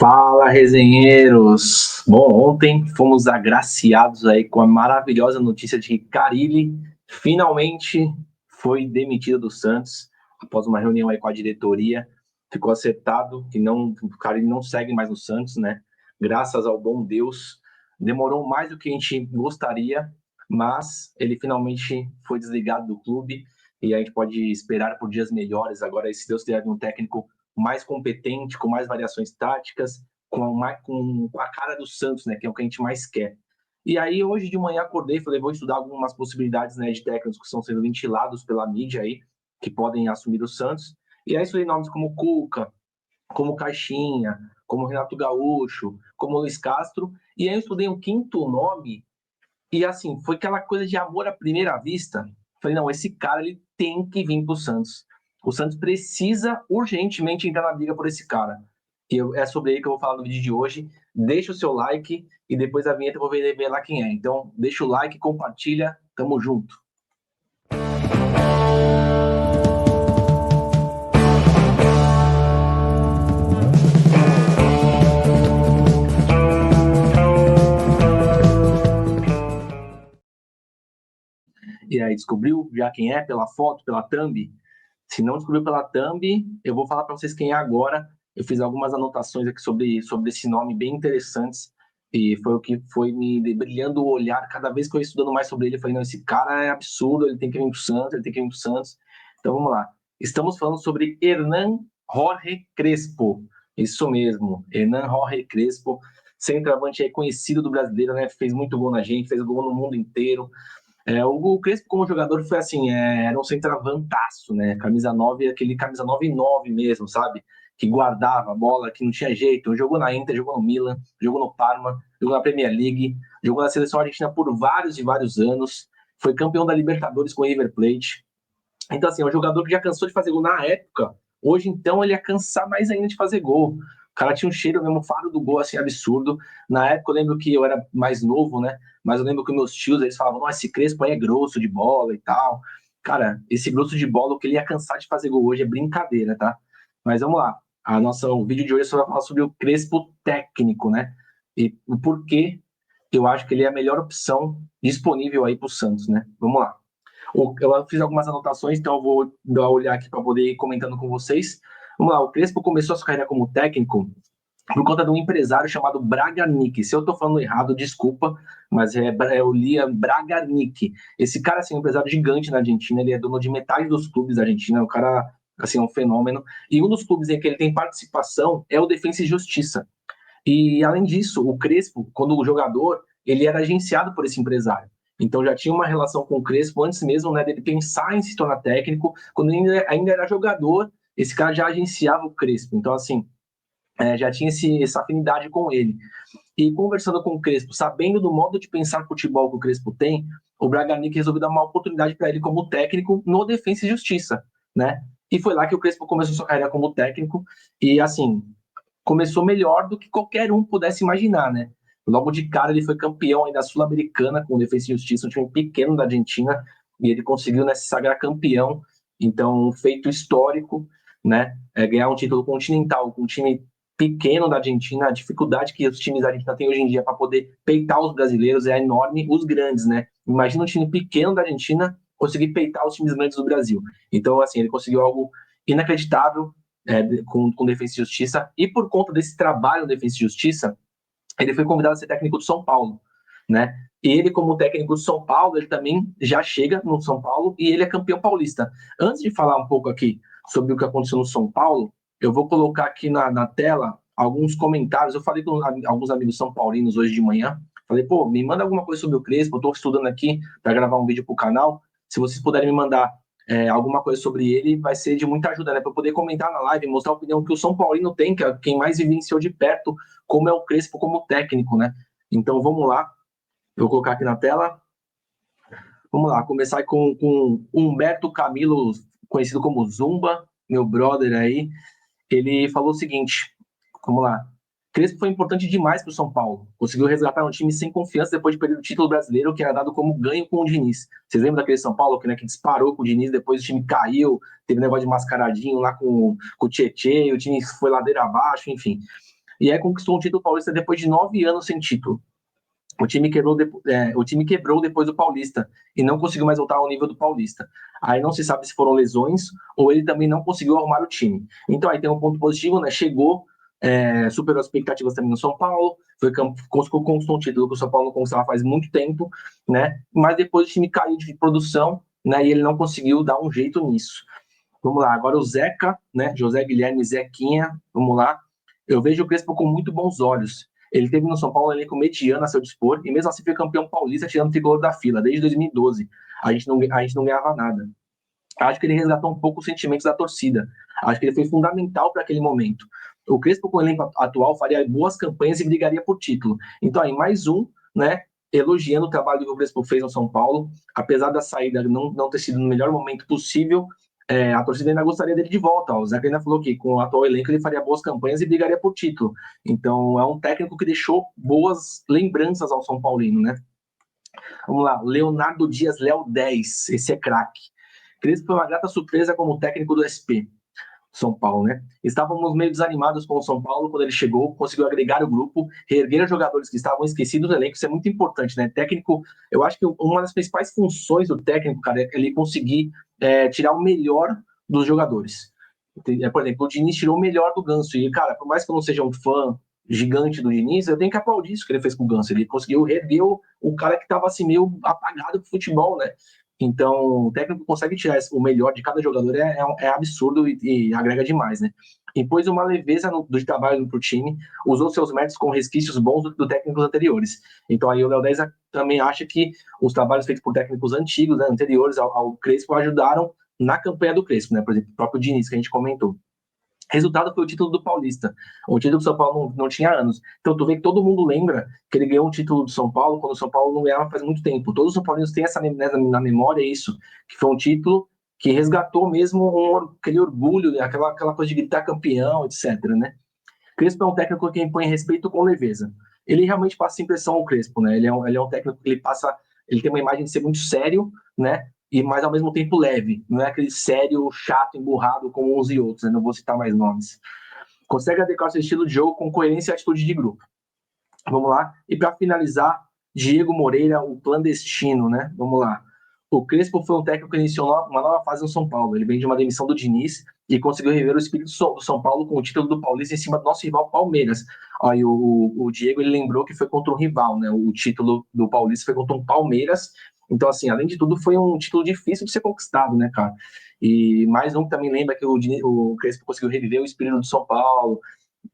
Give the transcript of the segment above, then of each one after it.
Fala, resenheiros! Bom, ontem fomos agraciados aí com a maravilhosa notícia de que Carille finalmente foi demitido do Santos após uma reunião aí com a diretoria. Ficou acertado que o Carille não segue mais no Santos, né? Graças ao bom Deus. Demorou mais do que a gente gostaria, mas ele finalmente foi desligado do clube e a gente pode esperar por dias melhores. Agora, se Deus quiser, um técnico mais competente, com mais variações táticas, com a cara do Santos, né, que é o que a gente mais quer. E aí, hoje de manhã, acordei e falei, vou estudar algumas possibilidades, né, de técnicos que estão sendo ventilados pela mídia aí, que podem assumir o Santos. E aí, estudei nomes como Cuca, como Caixinha, como Renato Gaúcho, como Luiz Castro. E aí, eu estudei um quinto nome, e assim, foi aquela coisa de amor à primeira vista. Falei, não, esse cara ele tem que vir pro Santos. O Santos precisa urgentemente entrar na briga por esse cara. É sobre ele que eu vou falar no vídeo de hoje. Deixa o seu like e depois da vinheta eu vou ver lá quem é. Então, deixa o like, compartilha, tamo junto. E aí, descobriu já quem é pela foto, pela thumb? Se não descobriu pela thumb, eu vou falar para vocês quem é agora. Eu fiz algumas anotações aqui sobre esse nome bem interessantes e foi o que foi me brilhando o olhar. Cada vez que eu ia estudando mais sobre ele, eu falei, não, esse cara é absurdo, ele tem que vir pro Santos, ele tem que vir pro Santos. Então vamos lá. Estamos falando sobre Hernan Jorge Crespo. Isso mesmo, Hernan Jorge Crespo, centroavante aí conhecido do brasileiro, né? Fez muito gol na gente, fez gol no mundo inteiro. O Crespo, como jogador, foi assim, era um centroavantaço, né? Camisa 9, aquele camisa 9 mesmo, sabe? Que guardava a bola, que não tinha jeito. Jogou na Inter, jogou no Milan, jogou no Parma, jogou na Premier League, jogou na seleção argentina por vários e vários anos. Foi campeão da Libertadores com o River Plate. Então, assim, é um jogador que já cansou de fazer gol na época. Hoje, então, ele ia cansar mais ainda de fazer gol. O cara tinha um cheiro mesmo, faro do gol, assim, absurdo. Na época, eu lembro que eu era mais novo, né? Mas eu lembro que meus tios, eles falavam, nossa, esse Crespo aí é grosso de bola e tal. Cara, esse grosso de bola, o que ele ia cansar de fazer gol hoje é brincadeira, tá? Mas vamos lá. O vídeo de hoje é só vai falar sobre o Crespo técnico, né? E o porquê eu acho que ele é a melhor opção disponível aí pro Santos, né? Vamos lá. Eu fiz algumas anotações, então eu vou dar uma olhar aqui para poder ir comentando com vocês. Vamos lá, o Crespo começou a sua carreira como técnico por conta de um empresário chamado Braganic. Se eu estou falando errado, desculpa, mas eu li Braganic. Esse cara assim, é um empresário gigante na Argentina, ele é dono de metade dos clubes da Argentina, o cara assim, é um fenômeno. E um dos clubes em que ele tem participação é o Defensa e Justiça. E, além disso, o Crespo, quando o jogador, ele era agenciado por esse empresário. Então, já tinha uma relação com o Crespo antes mesmo, né, dele pensar em se tornar técnico. Quando ele ainda era jogador, esse cara já agenciava o Crespo. Então, assim, já tinha essa afinidade com ele. E conversando com o Crespo, sabendo do modo de pensar futebol que o Crespo tem, o Braganic resolveu dar uma oportunidade para ele como técnico no Defensa e Justiça, né? E foi lá que o Crespo começou sua carreira como técnico. E, assim, começou melhor do que qualquer um pudesse imaginar, né? Logo de cara ele foi campeão ainda sul-americana com o Defensa e Justiça, um time pequeno da Argentina, e ele conseguiu se sagrar campeão. Então, um feito histórico, né? Ganhar um título continental com um time pequeno da Argentina, a dificuldade que os times da Argentina têm hoje em dia para poder peitar os brasileiros é enorme, os grandes, né? Imagina um time pequeno da Argentina conseguir peitar os times grandes do Brasil. Então, assim, ele conseguiu algo inacreditável, com Defensa e Justiça, e por conta desse trabalho no Defensa e Justiça, ele foi convidado a ser técnico do São Paulo, né? E ele, como técnico do São Paulo, ele também já chega no São Paulo e ele é campeão paulista. Antes de falar um pouco aqui sobre o que aconteceu no São Paulo, eu vou colocar aqui na tela alguns comentários. Eu falei com alguns amigos são paulinos hoje de manhã. Falei, pô, me manda alguma coisa sobre o Crespo. Eu estou estudando aqui para gravar um vídeo para o canal. Se vocês puderem me mandar alguma coisa sobre ele, vai ser de muita ajuda, né? Para eu poder comentar na live, mostrar a opinião que o São Paulino tem, que é quem mais vivenciou de perto como é o Crespo como técnico, né? Então vamos lá, eu vou colocar aqui na tela. Vamos lá, começar com Humberto Camilo, conhecido como Zumba, meu brother aí. Ele falou o seguinte: vamos lá. Crespo foi importante demais para o São Paulo. Conseguiu resgatar um time sem confiança depois de perder o título brasileiro, que era dado como ganho com o Diniz. Vocês lembram daquele São Paulo que disparou com o Diniz, depois o time caiu, teve um negócio de mascaradinho lá com o Tietê, o time foi ladeira abaixo, enfim. e aí conquistou um título paulista depois de 9 anos sem título. O time quebrou depois do Paulista e não conseguiu mais voltar ao nível do Paulista. Aí não se sabe se foram lesões ou ele também não conseguiu arrumar o time. Então aí tem um ponto positivo, né? Chegou, superou as expectativas também no São Paulo, conquistou um título que o São Paulo não conquistava faz muito tempo, né? Mas depois o time caiu de produção, né? E ele não conseguiu dar um jeito nisso. Vamos lá, agora o Zeca, né? José Guilherme Zequinha, vamos lá. Eu vejo o Crespo com muito bons olhos. Ele teve no São Paulo um elenco mediano a seu dispor e mesmo assim foi campeão paulista tirando o tricolor da fila desde 2012. A gente não ganhava nada. Acho que ele resgatou um pouco os sentimentos da torcida. Acho que ele foi fundamental para aquele momento. O Crespo com o elenco atual faria boas campanhas e brigaria por título. Então aí mais um, né? Elogiando o trabalho que o Crespo fez no São Paulo, apesar da saída não ter sido no melhor momento possível, a torcida ainda gostaria dele de volta. Ó. O Zeca ainda falou que com o atual elenco ele faria boas campanhas e brigaria por título. Então é um técnico que deixou boas lembranças ao São Paulino, né? Vamos lá, Leonardo Dias, Léo 10, esse é craque. Crespo foi uma grata surpresa como técnico do SP. São Paulo, né? Estávamos meio desanimados com o São Paulo quando ele chegou, conseguiu agregar o grupo, reerguer os jogadores que estavam esquecidos do elenco, isso é muito importante, né? Técnico, eu acho que uma das principais funções do técnico, cara, é ele conseguir tirar o melhor dos jogadores. Por exemplo, o Diniz tirou o melhor do Ganso, e, cara, por mais que eu não seja um fã gigante do Diniz, eu tenho que aplaudir isso que ele fez com o Ganso, ele conseguiu reerguer o cara que estava assim meio apagado pro futebol, né? Então, o técnico consegue tirar o melhor de cada jogador, é absurdo e agrega demais, né? Impôs uma leveza do trabalho para o time, usou seus méritos com resquícios bons do técnicos anteriores. Então, aí o Léo 10 também acha que os trabalhos feitos por técnicos antigos, né, anteriores ao Crespo, ajudaram na campanha do Crespo, né? Por exemplo, o próprio Diniz, que a gente comentou. Resultado foi o título do Paulista. O título do São Paulo não tinha anos. Então tu vê que todo mundo lembra que ele ganhou um título do São Paulo quando o São Paulo não ganhava faz muito tempo. Todos os São Paulinos têm essa na memória isso, que foi um título que resgatou mesmo aquele orgulho, né? aquela coisa de gritar campeão, etc. Né? Crespo é um técnico que impõe respeito com leveza. Ele realmente passa impressão ao Crespo, né? Ele é um técnico que ele tem uma imagem de ser muito sério, né? Mas ao mesmo tempo leve. Não é aquele sério, chato, emburrado como uns e outros, né? Não vou citar mais nomes. Consegue adequar seu estilo de jogo com coerência e atitude de grupo. Vamos lá. E para finalizar, Diego Moreira, o clandestino, né? Vamos lá. O Crespo foi um técnico que iniciou uma nova fase no São Paulo. Ele vem de uma demissão do Diniz e conseguiu rever o espírito do São Paulo com o título do Paulista em cima do nosso rival Palmeiras. Aí o Diego ele lembrou que foi contra um rival, né? O título do Paulista foi contra um Palmeiras. Então, assim, além de tudo, foi um título difícil de ser conquistado, né, cara? E mais um que também lembra que o Crespo conseguiu reviver o espírito do São Paulo,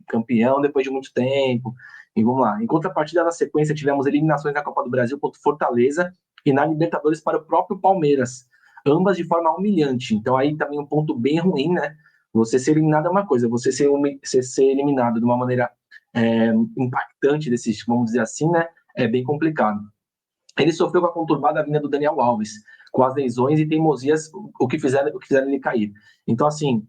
campeão depois de muito tempo. E vamos lá. Em contrapartida, na sequência, tivemos eliminações na Copa do Brasil contra o Fortaleza e na Libertadores para o próprio Palmeiras, ambas de forma humilhante. Então, aí também um ponto bem ruim, né? Você ser eliminado é uma coisa, você ser eliminado de uma maneira impactante, vamos dizer assim, né? É bem complicado. Ele sofreu com a conturbada vinda do Daniel Alves, com as lesões e teimosias, o que fizeram ele cair. Então, assim,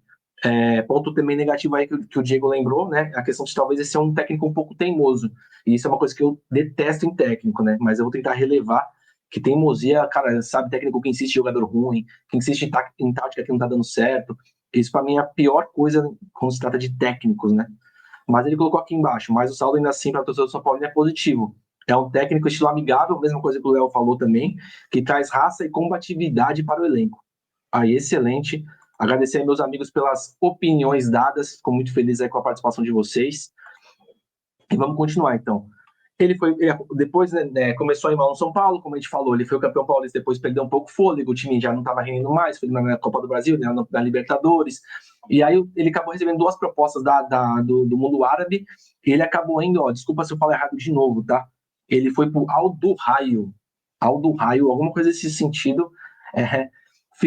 ponto também negativo aí que o Diego lembrou, né? A questão de talvez esse ser um técnico um pouco teimoso. E isso é uma coisa que eu detesto em técnico, né? Mas eu vou tentar relevar que teimosia, cara, sabe, técnico que insiste em jogador ruim, que insiste em tática que não tá dando certo. Isso para mim é a pior coisa quando se trata de técnicos, né? Mas ele colocou aqui embaixo, mas o saldo ainda assim para o torcedor do São Paulo é positivo. É um técnico estilo amigável, mesma coisa que o Léo falou também, que traz raça e combatividade para o elenco. Aí, excelente. Agradecer a meus amigos pelas opiniões dadas. Fico muito feliz aí com a participação de vocês. E vamos continuar, então. Depois, né, começou a ir mal no São Paulo, como a gente falou, ele foi o campeão paulista, depois perdeu um pouco o fôlego, o time já não estava rendendo mais, foi na Copa do Brasil, né, na Libertadores, e aí ele acabou recebendo duas propostas do mundo árabe, e ele acabou indo, ó, desculpa se eu falar errado de novo, tá? Ele foi pro Aldo Raio, alguma coisa nesse sentido,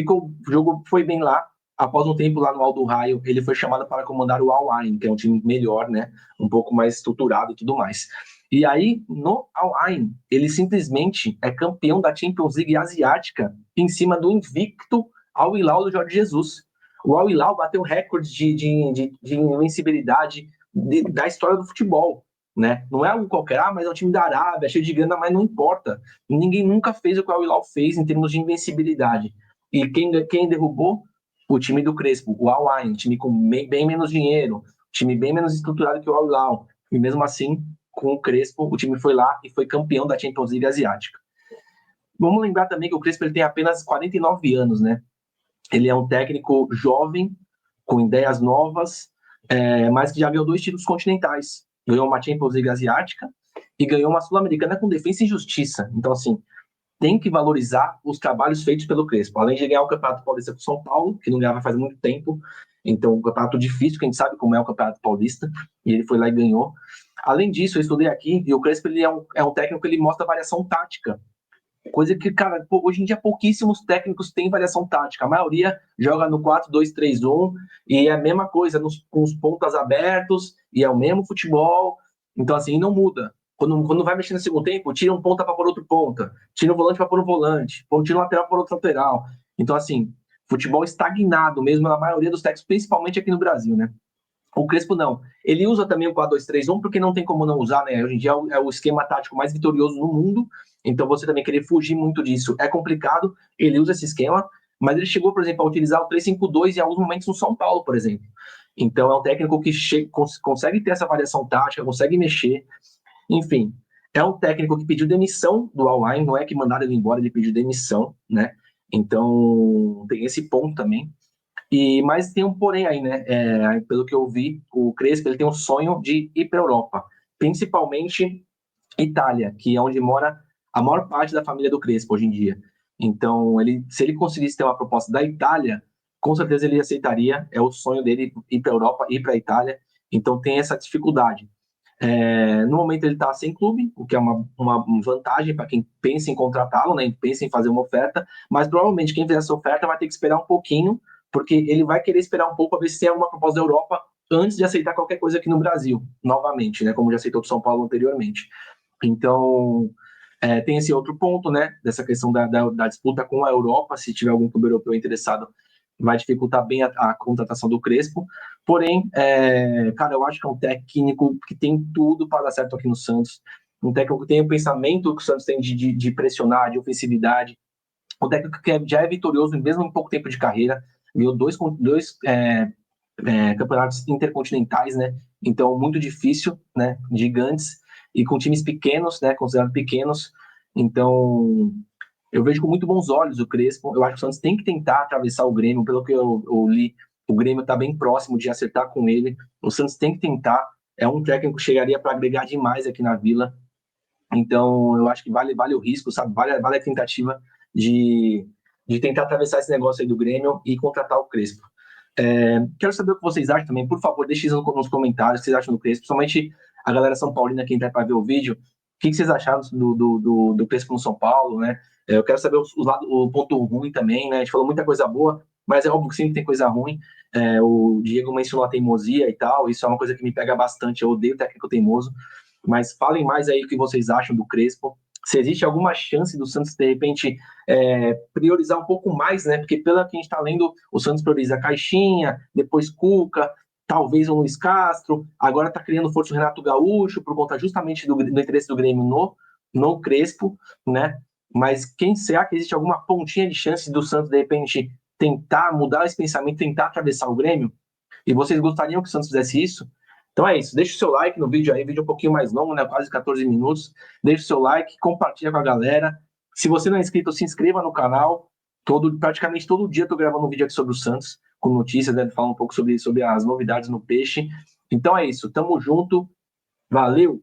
o jogo foi bem lá, após um tempo lá no Aldo Raio, ele foi chamado para comandar o Al Ain, que é um time melhor, né, um pouco mais estruturado e tudo mais. E aí, no Al Ain, ele simplesmente é campeão da Champions League asiática em cima do invicto Al Hilal do Jorge Jesus. O Al Hilal bateu recorde de invencibilidade da história do futebol. Né? Não é algo qualquer, mas é um time da Arábia, cheio de grana, mas não importa. Ninguém nunca fez o que o Al Hilal fez em termos de invencibilidade. E quem derrubou? O time do Crespo, o Al Ain, time com bem menos dinheiro, time bem menos estruturado que o Al Hilal. e mesmo assim, com o Crespo, o time foi lá e foi campeão da Champions League asiática. Vamos lembrar também que o Crespo ele tem apenas 49 anos, né? Ele é um técnico jovem, com ideias novas, mas que já ganhou 2 títulos continentais. Ganhou uma Champions League asiática e ganhou uma Sul-Americana com Defensa e Justiça. Então, assim, tem que valorizar os trabalhos feitos pelo Crespo. Além de ganhar o Campeonato Paulista com São Paulo, que não ganhava faz muito tempo, então um campeonato difícil, que a gente sabe como é o Campeonato Paulista, e ele foi lá e ganhou. Além disso, eu estudei aqui, e o Crespo ele é um técnico que ele mostra variação tática. Coisa que, cara, hoje em dia pouquíssimos técnicos têm variação tática. A maioria joga no 4-2-3-1 e é a mesma coisa, com os pontas abertos, e é o mesmo futebol. Então, assim, não muda. Quando vai mexer no segundo tempo, tira um ponta para pôr outro ponta, tira um volante para pôr um volante, tira um lateral para pôr outro lateral. Então, assim, futebol estagnado mesmo na maioria dos técnicos, principalmente aqui no Brasil, né? O Crespo não. Ele usa também o 4-2-3-1 porque não tem como não usar, né? Hoje em dia é o esquema tático mais vitorioso no mundo, então você também querer fugir muito disso é complicado. Ele usa esse esquema, mas ele chegou, por exemplo, a utilizar o 3-5-2 em alguns momentos no São Paulo, por exemplo. Então é um técnico que consegue ter essa variação tática, consegue mexer. Enfim, é um técnico que pediu demissão do Al-Ain, não é que mandaram ele embora, ele pediu demissão, né? Então tem esse ponto também. Mas tem um porém aí, né? Pelo que eu vi, o Crespo ele tem um sonho de ir para a Europa, principalmente Itália, que é onde mora a maior parte da família do Crespo hoje em dia. Então, se ele conseguisse ter uma proposta da Itália, com certeza ele aceitaria. É o sonho dele ir para a Europa, ir para a Itália. Então, tem essa dificuldade. No momento ele está sem clube, o que é uma vantagem para quem pensa em contratá-lo, né? Pensa em fazer uma oferta, mas provavelmente quem fizer essa oferta vai ter que esperar um pouquinho, porque ele vai querer esperar um pouco para ver se tem alguma proposta da Europa antes de aceitar qualquer coisa aqui no Brasil, novamente, né? Como já aceitou do São Paulo anteriormente. Então, tem esse outro ponto, né? Dessa questão da disputa com a Europa, se tiver algum clube europeu interessado, vai dificultar bem a contratação do Crespo. Porém, cara, eu acho que é um técnico que tem tudo para dar certo aqui no Santos. Um técnico que tem o pensamento que o Santos tem de pressionar, de ofensividade. Um técnico que já é vitorioso, mesmo em pouco tempo de carreira. Ganhou dois campeonatos intercontinentais, né? Então, muito difícil, né? Gigantes. E com times pequenos, né? Considerados pequenos. Então, eu vejo com muito bons olhos o Crespo. Eu acho que o Santos tem que tentar atravessar o Grêmio. Pelo que eu li, o Grêmio está bem próximo de acertar com ele. O Santos tem que tentar. É um técnico que chegaria para agregar demais aqui na Vila. Então, eu acho que vale o risco, sabe? Vale a tentativa de tentar atravessar esse negócio aí do Grêmio e contratar o Crespo. Quero saber o que vocês acham também. Por favor, deixem nos comentários o que vocês acham do Crespo, principalmente a galera São Paulina que entra para ver o vídeo. O que vocês acharam do Crespo no São Paulo, né? Eu quero saber o ponto ruim também, né? A gente falou muita coisa boa, mas é óbvio que sempre tem coisa ruim. O Diego mencionou a teimosia e tal, isso é uma coisa que me pega bastante. Eu odeio técnico teimoso, mas falem mais aí o que vocês acham do Crespo. Se existe alguma chance do Santos, de repente, priorizar um pouco mais, né? Porque pela que a gente está lendo, o Santos prioriza Caixinha, depois Cuca, talvez o Luiz Castro, agora está criando força o Renato Gaúcho, por conta justamente do interesse do Grêmio no Crespo, né? Mas quem será que existe alguma pontinha de chance do Santos, de repente, tentar mudar esse pensamento, tentar atravessar o Grêmio? E vocês gostariam que o Santos fizesse isso? Então é isso, deixa o seu like no vídeo aí, vídeo um pouquinho mais longo, né, quase 14 minutos. Deixa o seu like, compartilha com a galera. Se você não é inscrito, se inscreva no canal. Praticamente todo dia eu tô gravando um vídeo aqui sobre o Santos, com notícias, né, falar um pouco sobre as novidades no Peixe. Então é isso, tamo junto, valeu!